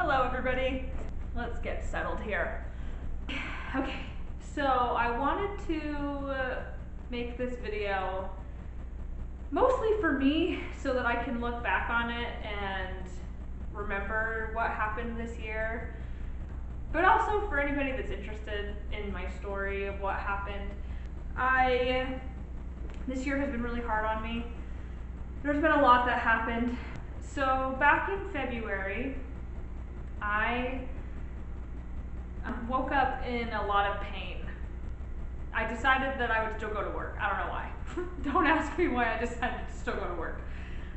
Hello everybody. Let's get settled here. Okay, so I wanted to make this video mostly for me so that I can look back on it and remember what happened this year, but also for anybody that's interested in my story of what happened. This year has been really hard on me. There's been a lot that happened. So back in February, I woke up in a lot of pain. I decided that I would still go to work. I don't know why. Don't ask me why I decided to still go to work.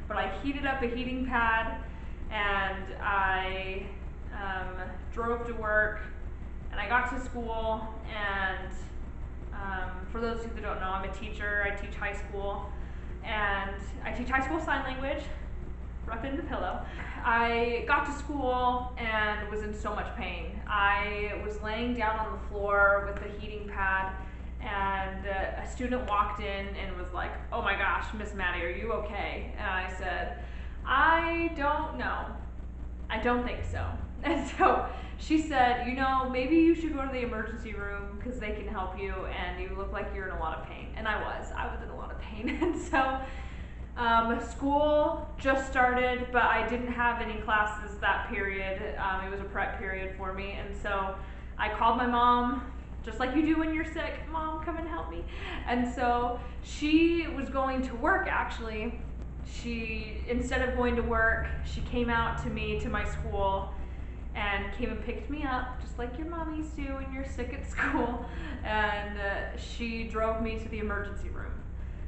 But I heated up a heating pad and I drove to work, and I got to school, and for those of you that don't know, I'm a teacher. I teach high school, and I teach high school sign language. Rough in the pillow. I got to school and was in so much pain. I was laying down on the floor with the heating pad, and a student walked in and was like, "Oh my gosh, Miss Maddie, are you okay?" And I said, "I don't know. I don't think so." And so she said, "You know, maybe you should go to the emergency room because they can help you, and you look like you're in a lot of pain." And I was in a lot of pain. And so school just started, but I didn't have any classes that period. It was a prep period for me. And so I called my mom, just like you do when you're sick. "Mom, come and help me." And so she was going to work, actually. Instead of going to work, she came out to me, to my school, and came and picked me up, just like your mommies do when you're sick at school. And she drove me to the emergency room.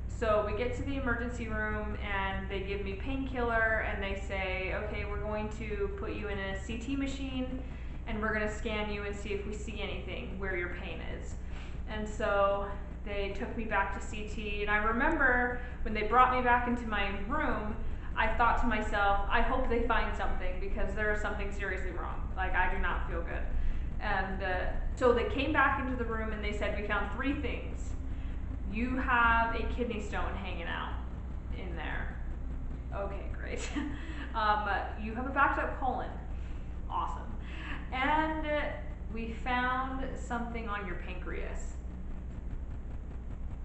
So we get to the emergency room and they give me painkiller and they say, "Okay, we're going to put you in a CT machine and we're going to scan you and see if we see anything where your pain is." And so they took me back to CT, and I remember when they brought me back into my room, I thought to myself, I hope they find something because there is something seriously wrong. Like, I do not feel good. And so they came back into the room and they said, "We found 3 things. You have a kidney stone hanging out in there." Okay, great. You have a backed up colon. Awesome. And we found something on your pancreas.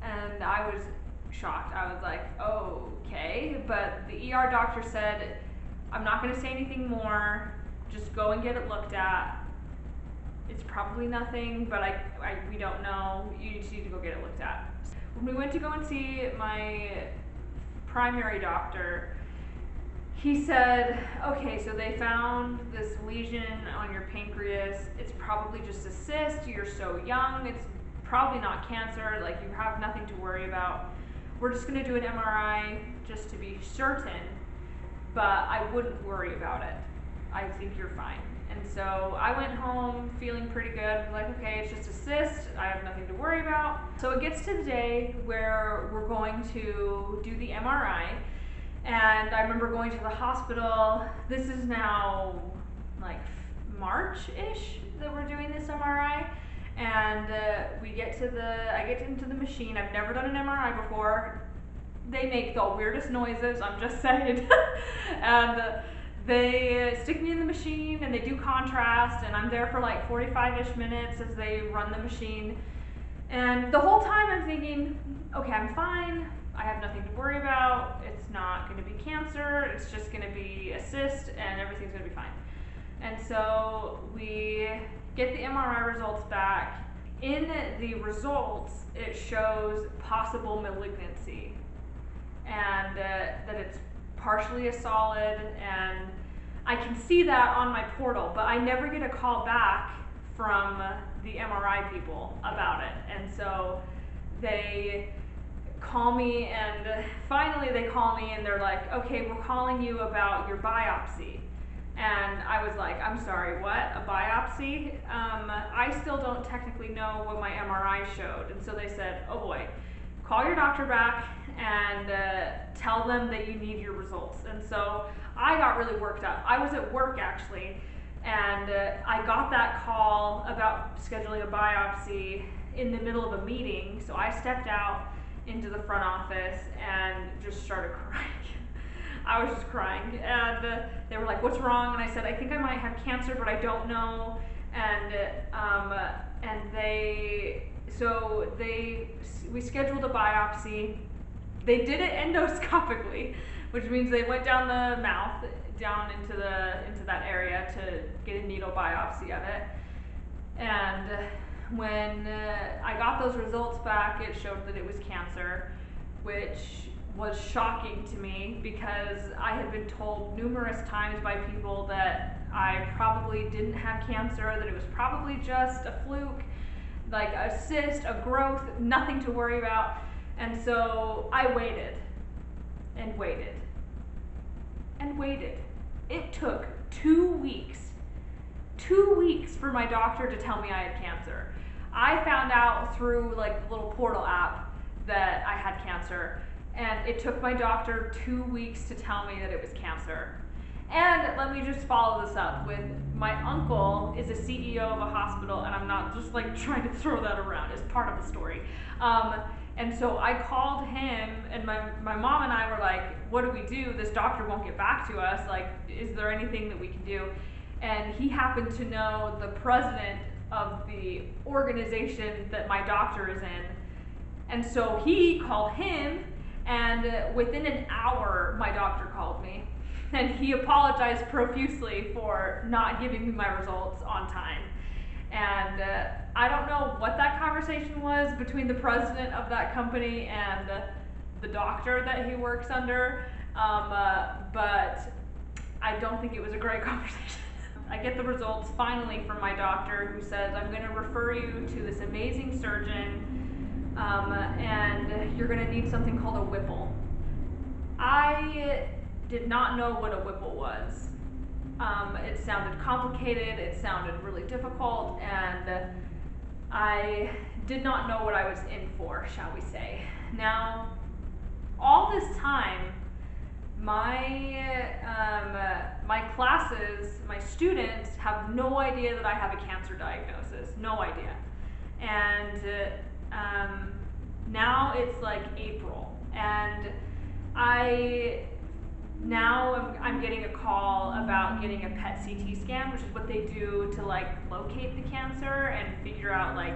And I was shocked. I was like, okay. But the ER doctor said, "I'm not going to say anything more. Just go and get it looked at. It's probably nothing, but we don't know. You just need to go get it looked at." When we went to go and see my primary doctor, he said, "Okay, so they found this lesion on your pancreas. It's probably just a cyst. You're so young. It's probably not cancer. Like, you have nothing to worry about. We're just going to do an MRI just to be certain, but I wouldn't worry about it. I think you're fine." And so I went home feeling pretty good, like, okay, it's just a cyst, I have nothing to worry about. So it gets to the day where we're going to do the MRI, and I remember going to the hospital. This is now like March-ish that we're doing this MRI, and I get into the machine. I've never done an MRI before. They make the weirdest noises, I'm just saying. And they stick me in the machine and they do contrast, and I'm there for like 45-ish minutes as they run the machine. And the whole time I'm thinking, okay, I'm fine. I have nothing to worry about. It's not going to be cancer. It's just going to be a cyst and everything's going to be fine. And so we get the MRI results back. In the results, it shows possible malignancy, and that it's partially a solid, and I can see that on my portal, but I never get a call back from the MRI people about it. And so they call me, and finally they call me and they're like, "Okay, we're calling you about your biopsy." And I was like, "I'm sorry, what? A biopsy? I still don't technically know what my MRI showed." And so they said, "Oh boy, call your doctor back and tell them that you need your results." And so I got really worked up. I was at work, actually, and I got that call about scheduling a biopsy in the middle of a meeting. So I stepped out into the front office and just started crying. I was just crying, and they were like, "What's wrong?" And I said, "I think I might have cancer, but I don't know." And we scheduled a biopsy. They did it endoscopically, which means they went down the mouth, down into that area to get a needle biopsy of it. And when I got those results back, it showed that it was cancer, which was shocking to me because I had been told numerous times by people that I probably didn't have cancer, that it was probably just a fluke, like a cyst, a growth, nothing to worry about. And so I waited and waited and waited. It took 2 weeks. 2 weeks for my doctor to tell me I had cancer. I found out through like the little portal app that I had cancer, and it took my doctor 2 weeks to tell me that it was cancer. And let me just follow this up with, my uncle is a CEO of a hospital, and I'm not just like trying to throw that around, it's part of the story. And so I called him, and my mom and I were like, what do we do? This doctor won't get back to us, like, is there anything that we can do? And he happened to know the president of the organization that my doctor is in. And so he called him, and within an hour, my doctor called me. And he apologized profusely for not giving me my results on time. And I don't know what that conversation was between the president of that company and the doctor that he works under, but I don't think it was a great conversation. I get the results finally from my doctor, who says, I'm going to refer you to this amazing surgeon, and you're going to need something called a Whipple. I did not know what a Whipple was. It sounded complicated, it sounded really difficult, and I did not know what I was in for, shall we say. Now, all this time, my classes, my students have no idea that I have a cancer diagnosis, no idea. And now it's like April, and I'm getting a call about getting a PET CT scan, which is what they do to like locate the cancer and figure out like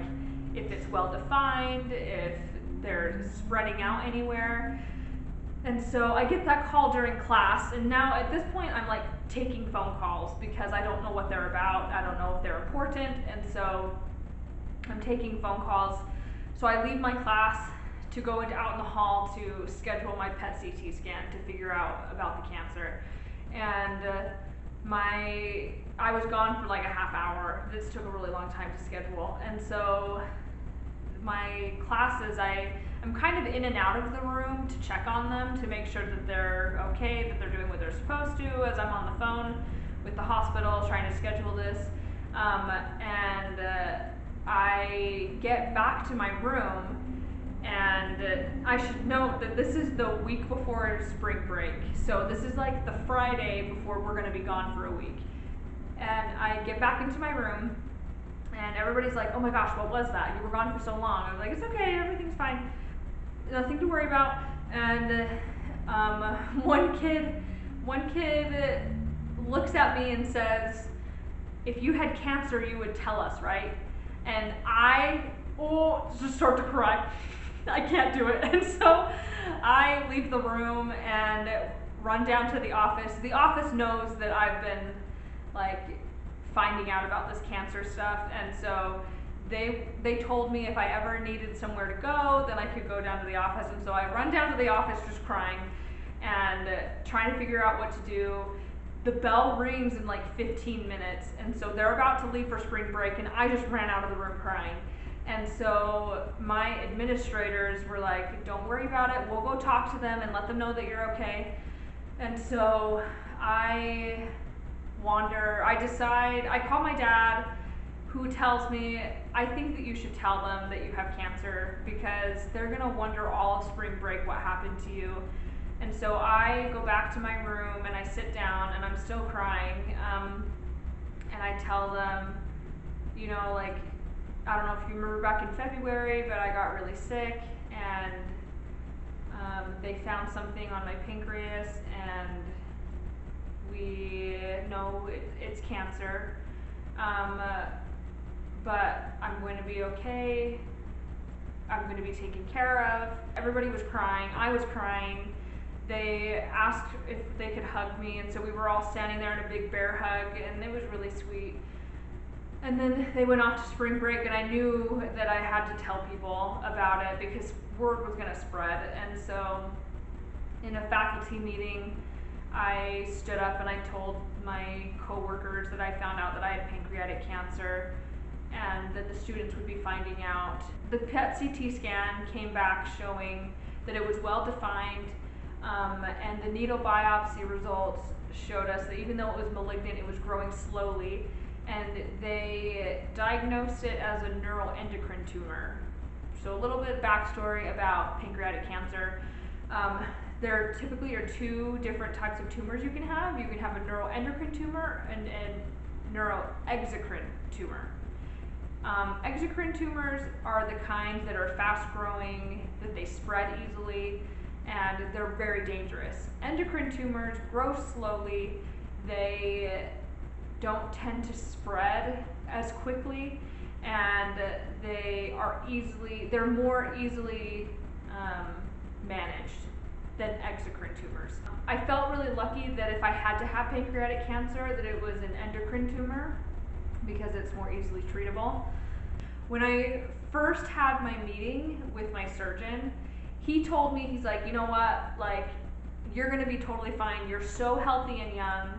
if it's well defined, if they're spreading out anywhere. And so I get that call during class, and now at this point I'm like taking phone calls because I don't know what they're about, I don't know if they're important, and so I'm taking phone calls. So I leave my class to go out in the hall to schedule my PET CT scan to figure out about the cancer. And I was gone for like a half hour. This took a really long time to schedule. And so my classes, I'm kind of in and out of the room to check on them, to make sure that they're okay, that they're doing what they're supposed to, as I'm on the phone with the hospital trying to schedule this. And I get back to my room, and I should note that this is the week before spring break. So this is like the Friday before we're gonna be gone for a week. And I get back into my room, and everybody's like, oh my gosh, what was that? You were gone for so long. I was like, it's okay, everything's fine. Nothing to worry about. And one kid looks at me and says, if you had cancer, you would tell us, right? And I just start to cry. I can't do it. And so I leave the room and run down to the office. The office knows that I've been like finding out about this cancer stuff, and so they told me if I ever needed somewhere to go, then I could go down to the office. And so I run down to the office just crying and trying to figure out what to do. The bell rings in like 15 minutes, and so they're about to leave for spring break, and I just ran out of the room crying. And so my administrators were like, don't worry about it, we'll go talk to them and let them know that you're okay. And so I decide, I call my dad, who tells me, I think that you should tell them that you have cancer, because they're gonna wonder all of spring break what happened to you. And so I go back to my room and I sit down, and I'm still crying, and I tell them, you know, like, I don't know if you remember back in February, but I got really sick, and They found something on my pancreas, and we know it's cancer. But I'm going to be okay. I'm going to be taken care of. Everybody was crying. I was crying. They asked if they could hug me, and so we were all standing there in a big bear hug, and it was really sweet. And then they went off to spring break, and I knew that I had to tell people about it because word was going to spread. And so in a faculty meeting, I stood up and I told my coworkers that I found out that I had pancreatic cancer and that the students would be finding out. The PET CT scan came back showing that it was well defined, and the needle biopsy results showed us that even though it was malignant, it was growing slowly, and they diagnosed it as a neuroendocrine tumor. So a little bit of backstory about pancreatic cancer. There typically are two different types of tumors you can have. You can have a neuroendocrine tumor and a neuroexocrine tumor. Exocrine tumors are the kinds that are fast growing, that they spread easily, and they're very dangerous. Endocrine tumors grow slowly, they don't tend to spread as quickly, and they're more easily managed than exocrine tumors. I felt really lucky that if I had to have pancreatic cancer, that it was an endocrine tumor because it's more easily treatable. When I first had my meeting with my surgeon, he told me, he's like, you know what, like, you're gonna be totally fine. You're so healthy and young.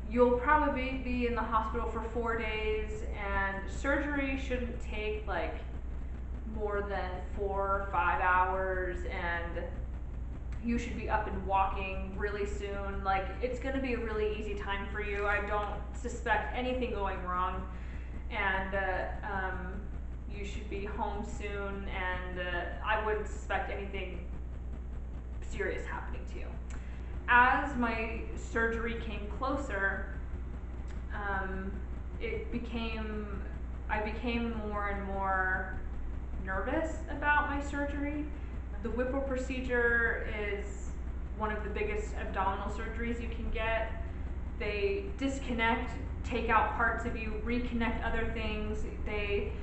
You'll probably be in the hospital for 4 days, and surgery shouldn't take like more than 4 or 5 hours, and you should be up and walking really soon. Like, it's gonna be a really easy time for you. I don't suspect anything going wrong, and you should be home soon, and I wouldn't suspect anything serious happening to you. As my surgery came closer, I became more and more nervous about my surgery. The Whipple procedure is one of the biggest abdominal surgeries you can get. They disconnect, take out parts of you, reconnect other things. They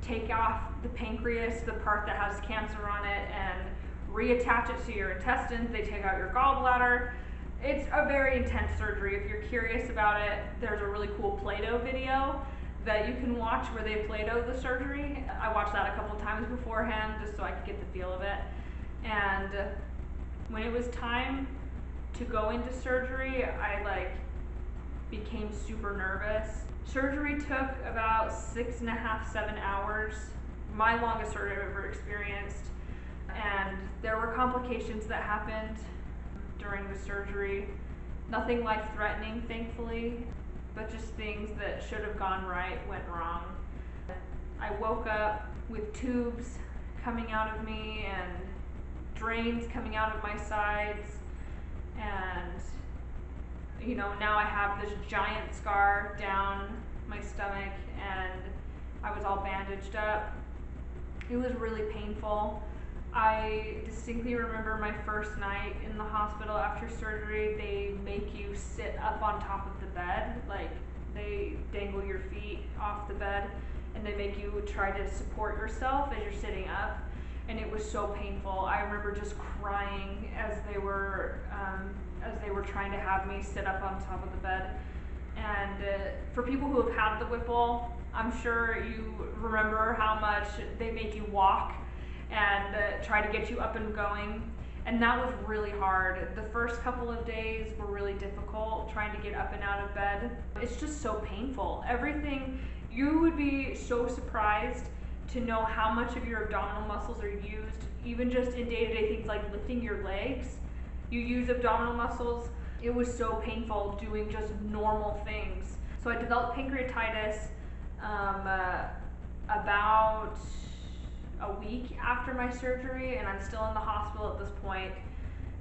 take off the pancreas, the part that has cancer on it, and reattach it to your intestines. They take out your gallbladder. It's a very intense surgery. If you're curious about it, there's a really cool Play-Doh video that you can watch where they Play-Doh the surgery. I watched that a couple times beforehand just so I could get the feel of it. And when it was time to go into surgery, I became super nervous. Surgery took about 6.5, 7 hours, my longest surgery I've ever experienced. And there were complications that happened during the surgery. Nothing life-threatening, thankfully, but just things that should have gone right went wrong. I woke up with tubes coming out of me and drains coming out of my sides, and now I have this giant scar down my stomach, and I was all bandaged up. It was really painful. I distinctly remember my first night in the hospital after surgery. They make you sit up on top of the bed, like they dangle your feet off the bed, and they make you try to support yourself as you're sitting up, and it was so painful. I remember just crying as they were trying to have me sit up on top of the bed. And for people who have had the Whipple, I'm sure you remember how much they make you walk and try to get you up and going, and that was really hard. The first couple of days were really difficult, trying to get up and out of bed. It's just so painful. Everything, you would be so surprised to know how much of your abdominal muscles are used, even just in day-to-day things like lifting your legs. You use abdominal muscles. It was so painful doing just normal things. So I developed pancreatitis about a week after my surgery, and I'm still in the hospital at this point,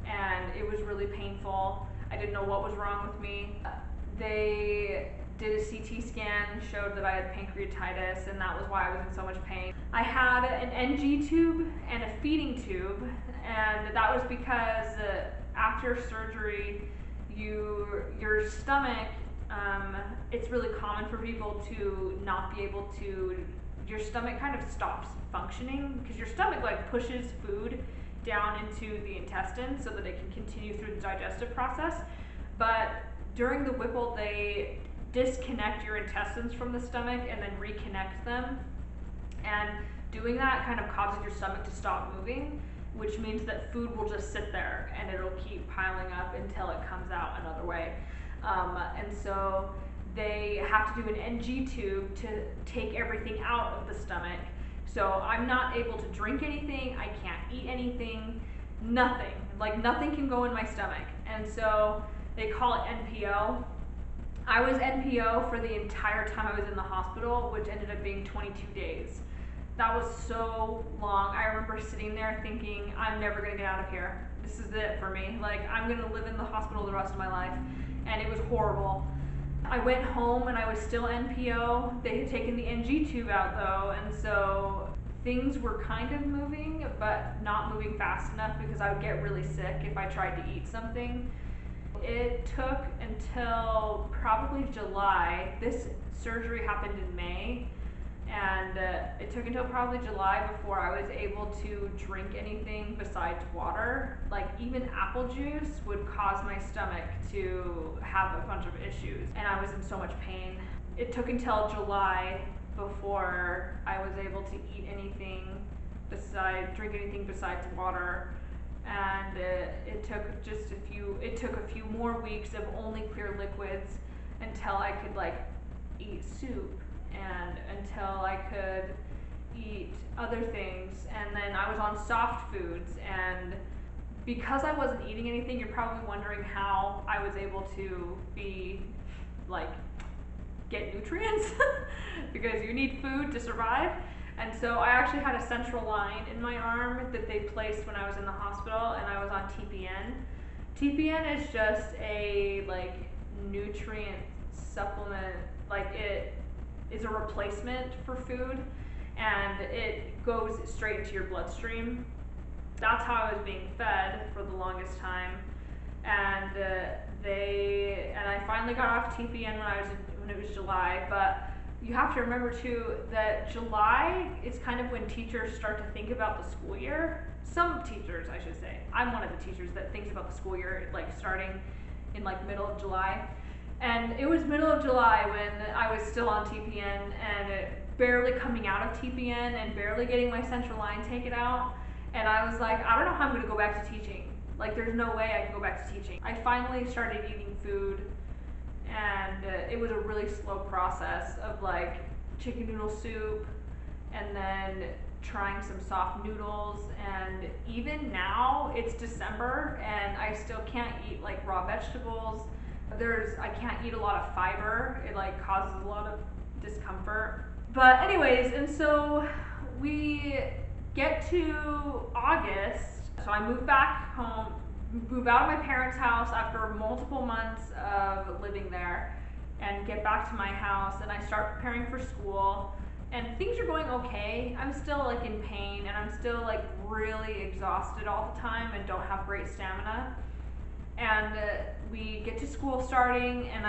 and it was really painful. I didn't know what was wrong with me. They did a CT scan, showed that I had pancreatitis, and that was why I was in so much pain. I had an NG tube and a feeding tube, and that was because after surgery, your stomach, it's really common for people to not be able to, your stomach kind of stops functioning because your stomach like pushes food down into the intestine so that it can continue through the digestive process. But during the Whipple, they disconnect your intestines from the stomach and then reconnect them. And doing that kind of causes your stomach to stop moving, which means that food will just sit there and it'll keep piling up until it comes out another way. And so they have to do an NG tube to take everything out of the stomach. So I'm not able to drink anything, I can't eat anything, nothing. Like nothing can go in my stomach. And so they call it NPO. I was NPO for the entire time I was in the hospital, which ended up being 22 days. That was so long. I remember sitting there thinking, I'm never gonna get out of here. This is it for me. Like, I'm gonna live in the hospital the rest of my life. And it was horrible. I went home and I was still NPO. They had taken the NG tube out though, and so things were kind of moving, but not moving fast enough because I would get really sick if I tried to eat something. It took until probably July. This surgery happened in May, and it took until probably July before I was able to drink anything besides water. Like even apple juice would cause my stomach to have a bunch of issues, and I was in so much pain. It took until July before I was able to eat anything drink anything besides water. And it took a few more weeks of only clear liquids until I could like eat soup and until I could eat other things. And then I was on soft foods, and because I wasn't eating anything, you're probably wondering how I was able to be like get nutrients because you need food to survive. And so I actually had a central line in my arm that they placed when I was in the hospital, and I was on TPN. TPN is just a like nutrient supplement, like it is a replacement for food, and it goes straight into your bloodstream. That's how I was being fed for the longest time, and I finally got off TPN when it was July. But you have to remember too that July is kind of when teachers start to think about the school year. Some teachers, I should say. I'm one of the teachers that thinks about the school year like starting in like middle of July. And it was middle of July when I was still on TPN and barely coming out of TPN and barely getting my central line taken out. And I was like, I don't know how I'm gonna go back to teaching. Like there's no way I can go back to teaching. I finally started eating food, and it was a really slow process of like chicken noodle soup and then trying some soft noodles. And even now it's December and I still can't eat like raw vegetables. I can't eat a lot of fiber. It like causes a lot of discomfort. But anyways, and so we get to August, so I move back home, move out of my parents' house after multiple months of living there, and get back to my house, and I start preparing for school, and things are going okay. I'm still like in pain, and I'm still like really exhausted all the time and don't have great stamina. And we get to school starting, and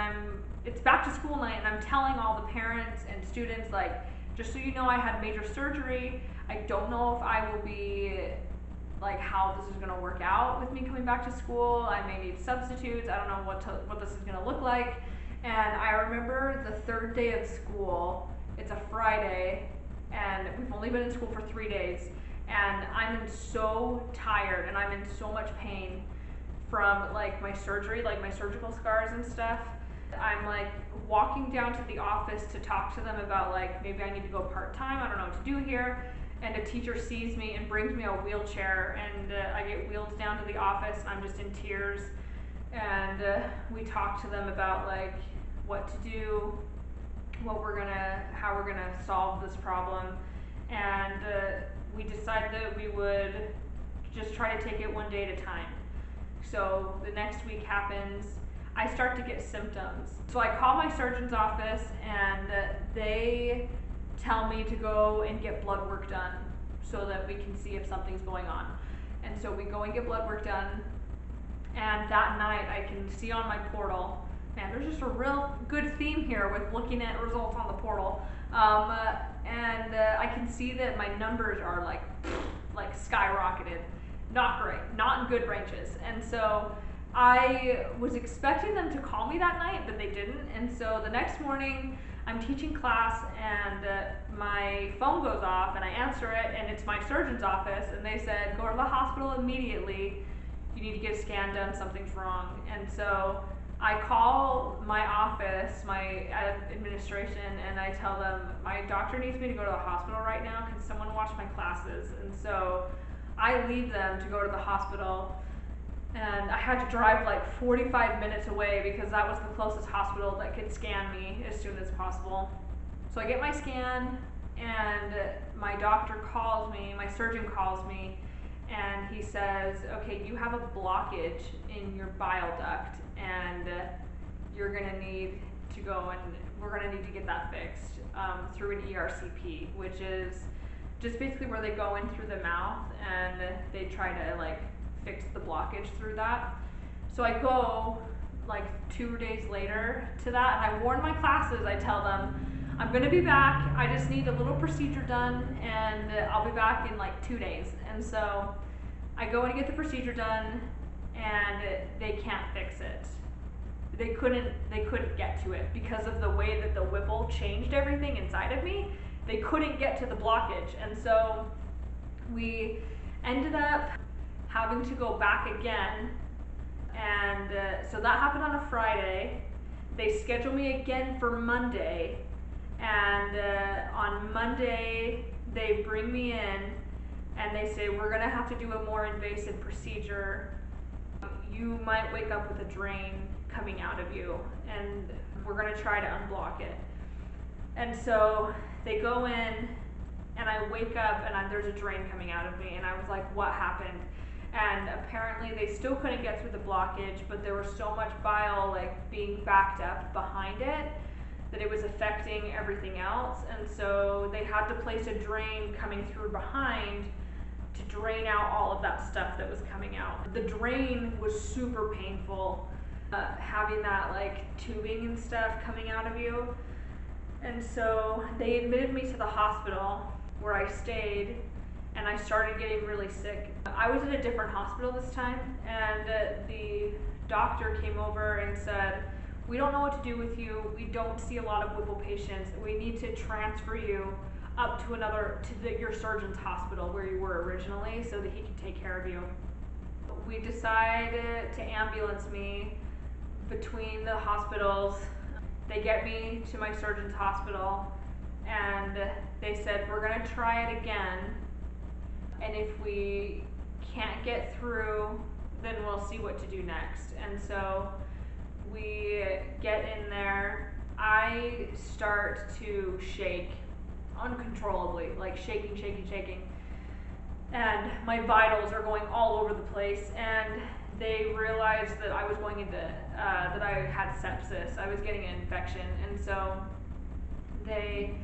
it's back to school night, and I'm telling all the parents and students, like, just so you know, I had major surgery. I don't know if I will be, like, how this is gonna work out with me coming back to school. I may need substitutes. I don't know what this is gonna look like. And I remember the third day of school, it's a Friday, and we've only been in school for 3 days, and I'm so tired, and I'm in so much pain from like my surgery, like my surgical scars and stuff. I'm like walking down to the office to talk to them about like maybe I need to go part-time, I don't know what to do here, and a teacher sees me and brings me a wheelchair, and I get wheeled down to the office, and I'm just in tears, and we talk to them about like what to do, how we're gonna solve this problem, and we decided that we would just try to take it one day at a time. So the next week happens. I start to get symptoms. So I call my surgeon's office and they tell me to go and get blood work done so that we can see if something's going on. And so we go and get blood work done, and that night I can see on my portal, man, there's just a real good theme here with looking at results on the portal. I can see that my numbers are like skyrocketed. Not great, not in good ranges. And so I was expecting them to call me that night, but they didn't. And so the next morning I'm teaching class and my phone goes off and I answer it and it's my surgeon's office and they said, go to the hospital immediately. You need to get a scan done, something's wrong. And so I call my office, my administration, and I tell them my doctor needs me to go to the hospital right now because someone watched my classes. And so I leave them to go to the hospital, and I had to drive like 45 minutes away because that was the closest hospital that could scan me as soon as possible. So I get my scan, and my doctor calls me, my surgeon calls me, and he says, okay, you have a blockage in your bile duct, and you're gonna need to go and we're gonna need to get that fixed through an ERCP, which is just basically where they go in through the mouth and they try to like fix the blockage through that. So I go like 2 days later to that, and I warn my classes, I tell them, I'm gonna be back, I just need a little procedure done and I'll be back in like 2 days. And so I go and get the procedure done and they can't fix it. They couldn't get to it because of the way that the Whipple changed everything inside of me. They couldn't get to the blockage. And so we ended up having to go back again. And so that happened on a Friday. They scheduled me again for Monday. And on Monday, they bring me in and they say, we're gonna have to do a more invasive procedure. You might wake up with a drain coming out of you, and we're gonna try to unblock it. And so they go in, and I wake up, and there's a drain coming out of me, and I was like, what happened? And apparently they still couldn't get through the blockage, but there was so much bile like being backed up behind it that it was affecting everything else. And so they had to place a drain coming through behind to drain out all of that stuff that was coming out. The drain was super painful, having that like tubing and stuff coming out of you. And so they admitted me to the hospital where I stayed, and I started getting really sick. I was in a different hospital this time, and the doctor came over and said, we don't know what to do with you. We don't see a lot of Whipple patients. We need to transfer you up to your surgeon's hospital where you were originally so that he can take care of you. We decided to ambulance me between the hospitals. They get me to my surgeon's hospital, and they said, we're gonna try it again, and if we can't get through, then we'll see what to do next. And so we get in there. I start to shake uncontrollably, like shaking. And my vitals are going all over the place, and they realized that I was going into, that I had sepsis. I was getting an infection, and so they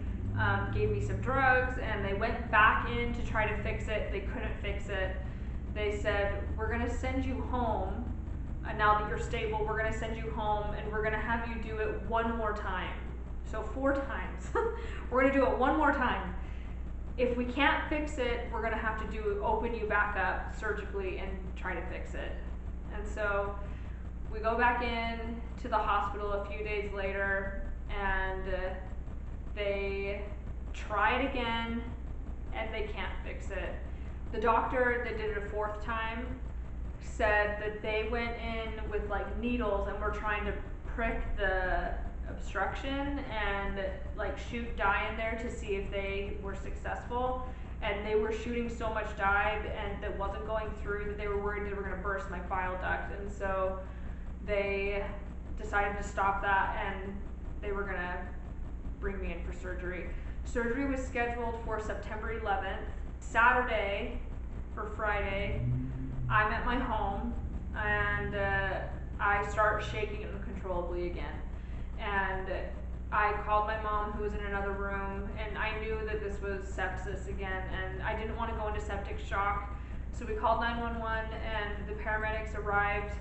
gave me some drugs, and they went back in to try to fix it. They couldn't fix it. They said, we're gonna send you home, and now that you're stable, we're gonna send you home, and we're gonna have you do it one more time. So 4 times. We're gonna do it one more time. If we can't fix it, we're gonna have to open you back up surgically and try to fix it. And so we go back in to the hospital a few days later, and they try it again, and they can't fix it. The doctor that did it a 4th time said that they went in with like needles and were trying to prick the obstruction and like shoot dye in there to see if they were successful, and they were shooting so much dye and that wasn't going through that they were worried they were going to burst my bile duct. And so they decided to stop that, and they were going to bring me in for surgery. Surgery was scheduled for September 11th. Saturday or Friday, I'm at my home, and I start shaking uncontrollably again. And I called my mom, who was in another room, and I knew that this was sepsis again, and I didn't want to go into septic shock. So we called 911, and the paramedics arrived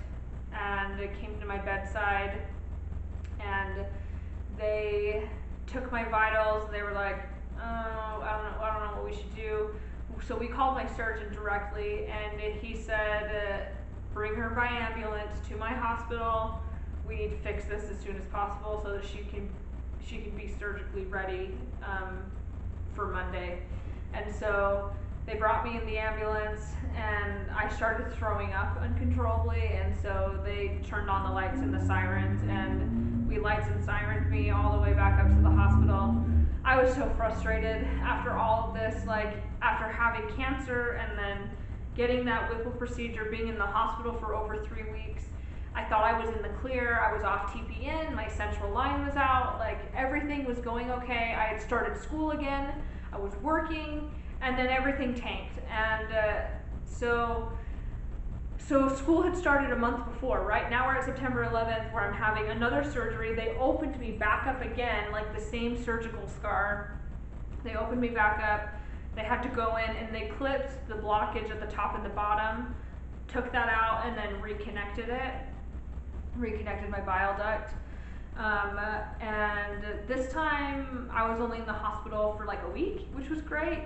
and came to my bedside, and they took my vitals. They were like, oh, I don't know what we should do. So we called my surgeon directly, and he said, bring her by ambulance to my hospital. We need to fix this as soon as possible so that she can be surgically ready for Monday. And so they brought me in the ambulance, and I started throwing up uncontrollably, and so they turned on the lights and the sirens, and we lights and sirened me all the way back up to the hospital. I was so frustrated after all of this, like after having cancer and then getting that Whipple procedure, being in the hospital for over 3 weeks. I thought I was in the clear. I was off TPN, my central line was out, like everything was going okay. I had started school again, I was working, and then everything tanked. And so school had started a month before, right? Now we're at September 11th, where I'm having another surgery. They opened me back up again, like the same surgical scar. They opened me back up. They had to go in and they clipped the blockage at the top and the bottom, took that out, and then reconnected my bile duct. And this time I was only in the hospital for like a week, which was great.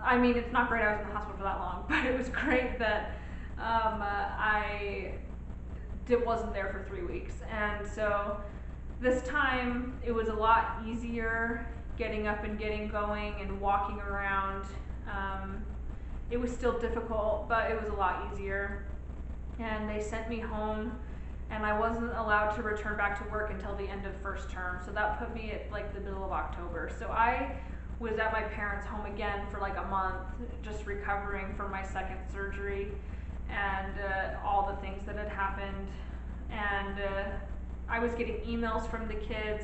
I mean, it's not great I was in the hospital for that long, but it was great that I wasn't there for 3 weeks. And so this time it was a lot easier getting up and getting going and walking around. It was still difficult, but it was a lot easier. And they sent me home, and I wasn't allowed to return back to work until the end of first term. So that put me at like the middle of October. So I was at my parents' home again for like a month, just recovering from my second surgery and all the things that had happened. And I was getting emails from the kids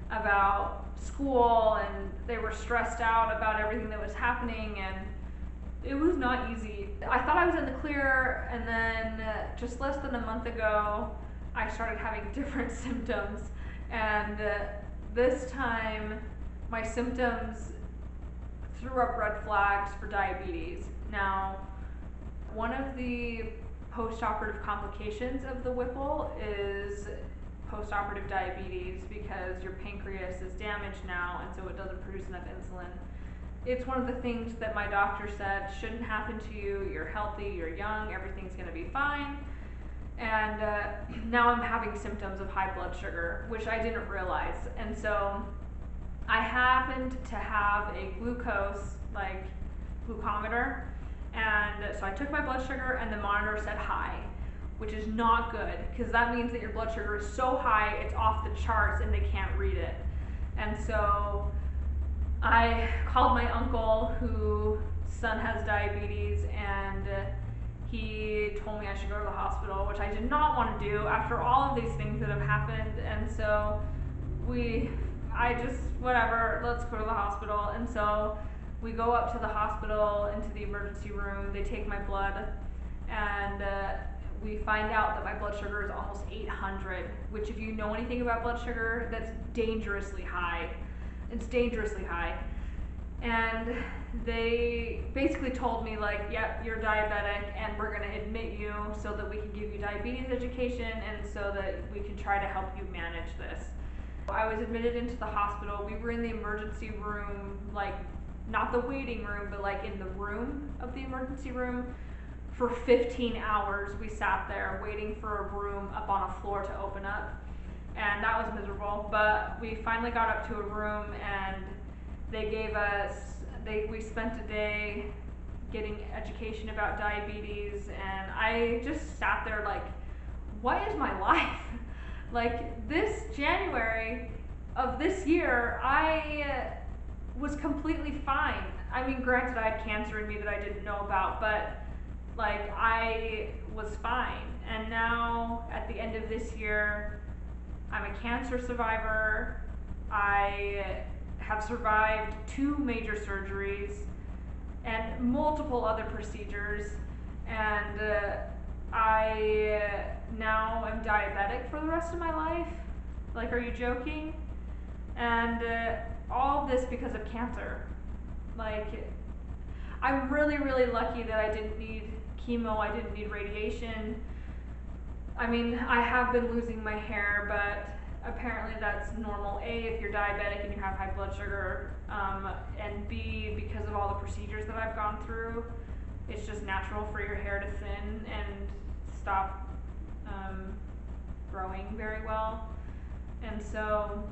about school, and they were stressed out about everything that was happening, and it was not easy. I thought I was in the clear, and then just less than a month ago, I started having different symptoms, and this time my symptoms threw up red flags for diabetes. Now, one of the post-operative complications of the Whipple is post-operative diabetes, because your pancreas is damaged now, and so it doesn't produce enough insulin. It's one of the things that my doctor said shouldn't happen to you. You're healthy, you're young, everything's going to be fine. And now I'm having symptoms of high blood sugar, which I didn't realize. And so I happened to have a glucometer, and so I took my blood sugar, and the monitor said high, which is not good, because that means that your blood sugar is so high it's off the charts and they can't read it. And so I called my uncle, whose son has diabetes, and he told me I should go to the hospital, which I did not want to do after all of these things that have happened. And so whatever, let's go to the hospital. And so we go up to the hospital, into the emergency room. They take my blood, and we find out that my blood sugar is almost 800, which, if you know anything about blood sugar, that's dangerously high. It's dangerously high. And they basically told me, like, yep, you're diabetic, and we're going to admit you so that we can give you diabetes education, and so that we can try to help you manage this. I was admitted into the hospital. We were in the emergency room, like, not the waiting room, but like in the room of the emergency room. For 15 hours we sat there waiting for a room up on a floor to open up, and that was miserable. But we finally got up to a room, and we spent a day getting education about diabetes, and I just sat there like, what is my life? Like, this January of this year, I was completely fine. I mean, granted, I had cancer in me that I didn't know about, but like, I was fine. And now, at the end of this year, I'm a cancer survivor. I have survived 2 major surgeries and multiple other procedures, and I now am diabetic for the rest of my life. Like, are you joking? And all of this because of cancer. Like, I'm really, really lucky that I didn't need chemo, I didn't need radiation. I mean, I have been losing my hair, but apparently that's normal. A, if you're diabetic and you have high blood sugar, and B, because of all the procedures that I've gone through, it's just natural for your hair to thin and stop growing very well. And so,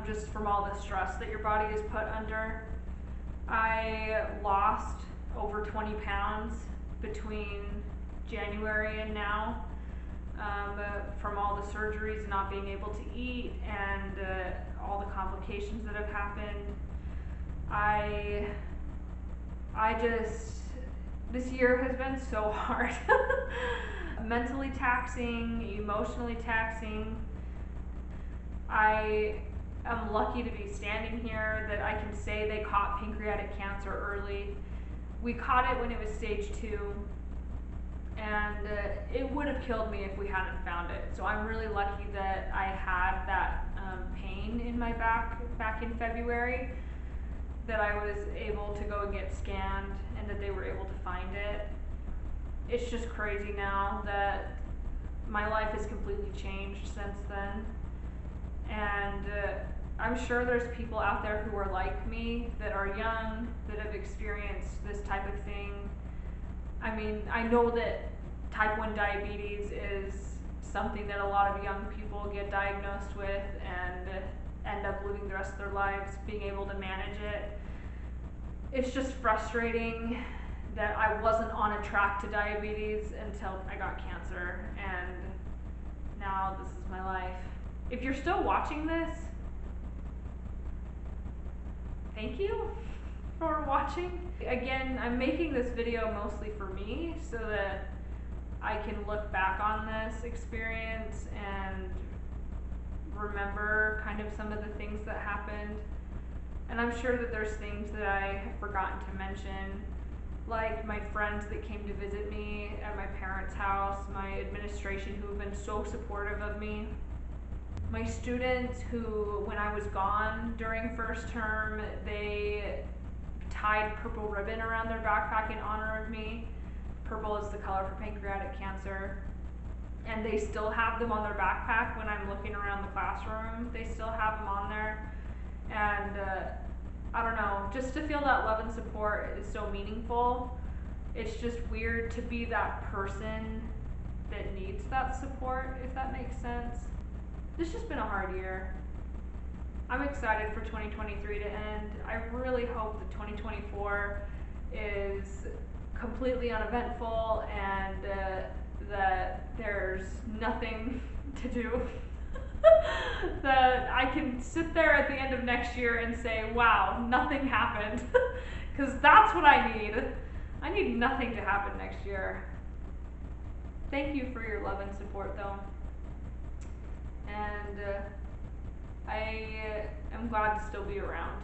just from all the stress that your body is put under, I lost over 20 pounds between January and now, from all the surgeries and not being able to eat and all the complications that have happened. This year has been so hard. Mentally taxing, emotionally taxing. I am lucky to be standing here that I can say they caught pancreatic cancer early. We caught it when it was stage 2, and it would have killed me if we hadn't found it. So I'm really lucky that I had that pain in my back in February, that I was able to go and get scanned and that they were able to find it. It's just crazy now that my life has completely changed since then. And I'm sure there's people out there who are like me, that are young, that have experienced this type of thing. I mean, I know that type 1 diabetes is something that a lot of young people get diagnosed with and end up living the rest of their lives being able to manage it. It's just frustrating that I wasn't on a track to diabetes until I got cancer, and now this is my life. If you're still watching this, thank you for watching. Again, I'm making this video mostly for me so that I can look back on this experience and remember kind of some of the things that happened. And I'm sure that there's things that I have forgotten to mention, like my friends that came to visit me at my parents' house, my administration who have been so supportive of me, my students who, when I was gone during first term, they tied purple ribbon around their backpack in honor of me. Purple is the color for pancreatic cancer. And they still have them on their backpack when I'm looking around the classroom. They still have them on there. And I don't know, just to feel that love and support is so meaningful. It's just weird to be that person that needs that support, if that makes sense. This has been a hard year. I'm excited for 2023 to end. I really hope that 2024 is completely uneventful and that there's nothing to do. That I can sit there at the end of next year and say, wow, nothing happened. Because that's what I need. I need nothing to happen next year. Thank you for your love and support, though. And I am glad to still be around,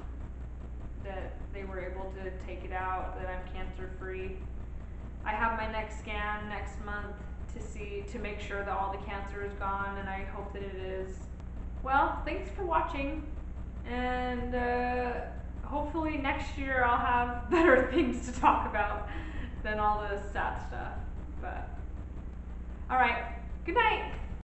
that they were able to take it out, that I'm cancer free. I have my next scan next month to make sure that all the cancer is gone, and I hope that it is. Well, thanks for watching, and hopefully next year I'll have better things to talk about than all the sad stuff. But alright, good night.